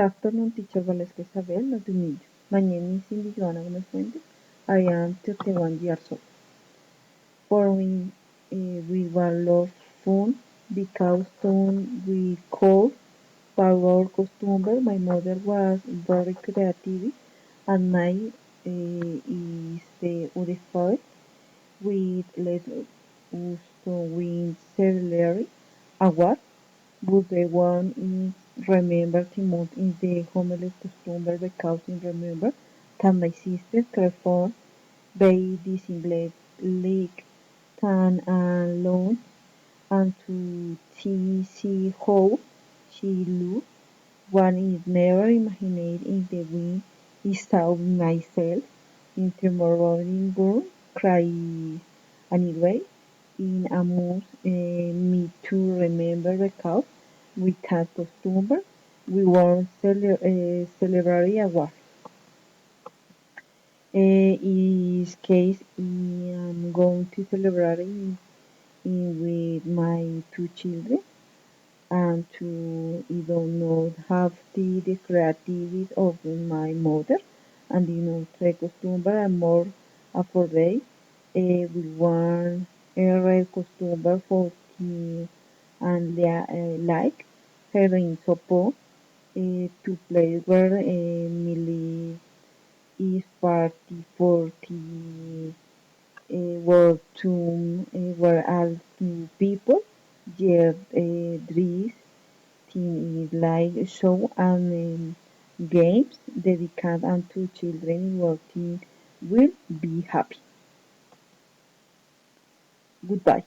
afternoon, teacher Valesca Isabel. Nice to meet you. My name is Cindy Joana Gomez Fuentes. I am 31 years old. For me, we were love fun because soon we called power costume. My mother was very creative and I is the unified with let us to win several awards. But the one is remember Timot in the homeless customer because in remember that my sister performed by disingled leak tan alone and to see how she looked. One is never imagined in the wind I saw myself in the morning burn cry anyway in a mood me to remember because we had customer we won celebrity award. In case I am going to celebrate with my two children and to even not have the creativity of my mother and the costume and more for day we want a red costume for the and like her in sopo to play where Millie is party for the world to where all two people yeah dress team is like show and games dedicated unto children working will be happy. Goodbye.